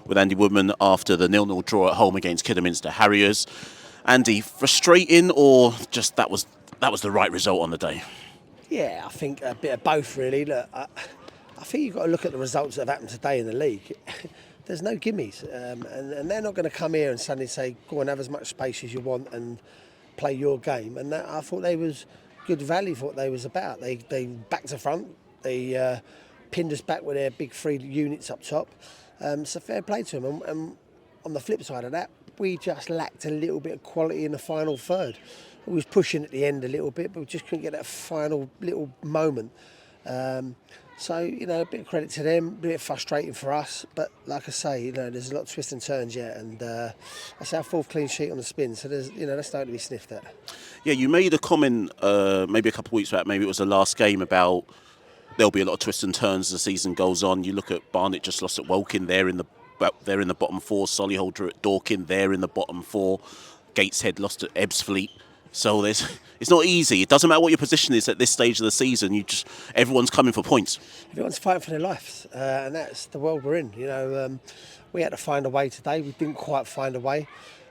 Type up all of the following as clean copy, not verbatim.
with Andy Woodman after the 0-0 draw at home against Kidderminster Harriers. Andy, frustrating or just that was the right result on the day? Yeah, I think a bit of both really. Look, I think you've got to look at the results that have happened today in the league. There's no gimmies, and they're not going to come here and suddenly say, go and have as much space as you want and play your game. And I thought they was good value for what they was about. They backed to front, they pinned us back with their big 3 units up top. So fair play to them. And on the flip side of that, we just lacked a little bit of quality in the final third. We was pushing at the end a little bit, but we just couldn't get that final little moment. So, a bit of credit to them, a bit frustrating for us. But like I say, there's a lot of twists and turns yet. And that's our 4th clean sheet on the spin. So, that's starting to be sniffed at. Yeah, you made a comment maybe a couple of weeks back, maybe it was the last game, about there'll be a lot of twists and turns as the season goes on. You look at Barnet just lost at Woking, they're in the bottom 4. Solihull drew at Dorking, they're in the bottom 4. Gateshead lost at Ebbsfleet. So it's not easy. It doesn't matter what your position is at this stage of the season. Everyone's coming for points. Everyone's fighting for their lives, and that's the world we're in. We had to find a way today. We didn't quite find a way.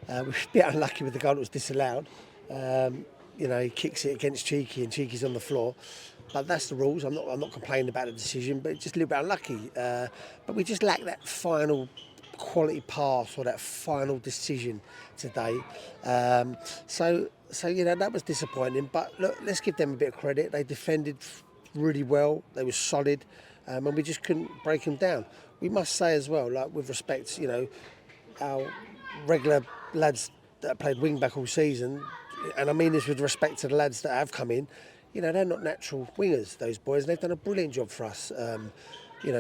We were a bit unlucky with the goal that was disallowed. He kicks it against Cheeky, and Cheeky's on the floor. But that's the rules. I'm not complaining about the decision, but just a little bit unlucky. But we just lack that final quality pass or that final decision today. So that was disappointing. But look, let's give them a bit of credit. They defended really well. They were solid, and we just couldn't break them down. We must say as well, like with respect, our regular lads that played wing back all season, and I mean this with respect to the lads that have come in. They're not natural wingers, those boys, and they've done a brilliant job for us.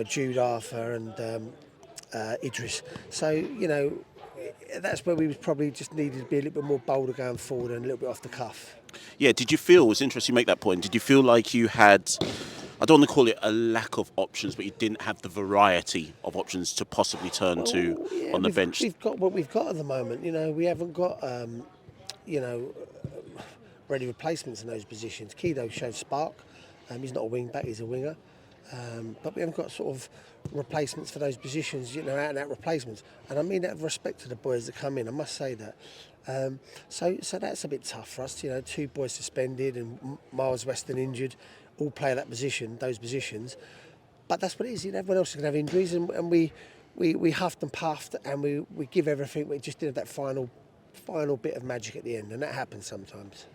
Jude Arthur and Idris. So, that's where we probably just needed to be a little bit more bolder going forward and a little bit off the cuff. Yeah, did you feel, it's interesting you make that point, did you feel like you had, I don't want to call it a lack of options, but you didn't have the variety of options to possibly turn to on the bench? We've got what we've got at the moment. We haven't got, ready replacements in those positions. Kido showed spark. He's not a wing back, he's a winger. But we haven't got sort of replacements for those positions, out and out replacements. And I mean that with respect to the boys that come in, I must say that. So that's a bit tough for us. 2 boys suspended and Miles Weston injured, all play those positions. But that's what it is. Everyone else is going to have injuries, and we huffed and puffed and we give everything. We just didn't have that final bit of magic at the end, and that happens sometimes.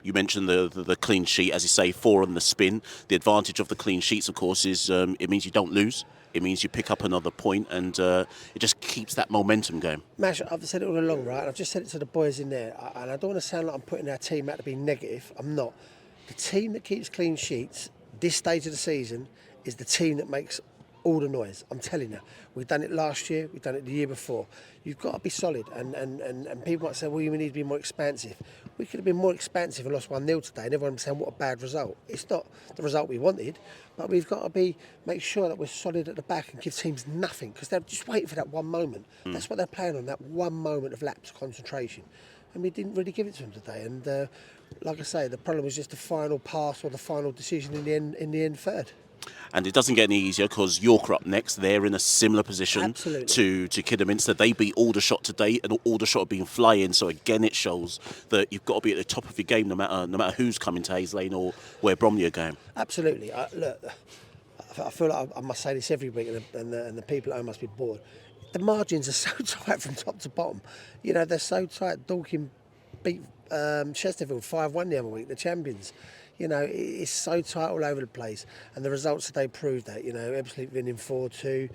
You mentioned the clean sheet, as you say, 4 on the spin. The advantage of the clean sheets, of course, is it means you don't lose. It means you pick up another point, and it just keeps that momentum going. Machel, I've said it all along, right? I've just said it to the boys in there, and I don't want to sound like I'm putting our team out to be negative. I'm not. The team that keeps clean sheets this stage of the season is the team that makes all the noise. I'm telling you. We've done it last year, we've done it the year before. You've got to be solid, and people might say, well, you need to be more expansive. We could have been more expansive and lost 1-0 today, and everyone's saying, what a bad result. It's not the result we wanted, but we've got to make sure that we're solid at the back and give teams nothing, because they're just waiting for that one moment. That's what they're playing on, that one moment of lapse concentration. And we didn't really give it to them today. And like I say, the problem was just the final pass or the final decision in the end third. And it doesn't get any easier because York are up next. They're in a similar position to Kidderminster. They beat Aldershot today, and Aldershot have been flying. So again, it shows that you've got to be at the top of your game, no matter who's coming to Hayes Lane or where Bromley are going. Absolutely. Look, I feel like I must say this every week, and the people at home must be bored. The margins are so tight from top to bottom. They're so tight. Dorking beat Chesterfield 5-1 the other week, the champions. It's so tight all over the place, and the results today proved that. Ebbsfleet winning 4-2.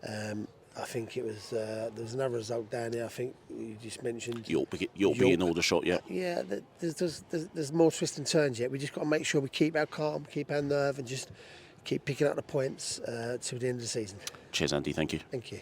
I think it was there was another result down there. I think you just mentioned York being Aldershot, yeah. Yeah, there's more twists and turns yet. We just got to make sure we keep our calm, keep our nerve, and just keep picking up the points till the end of the season. Cheers, Andy. Thank you. Thank you.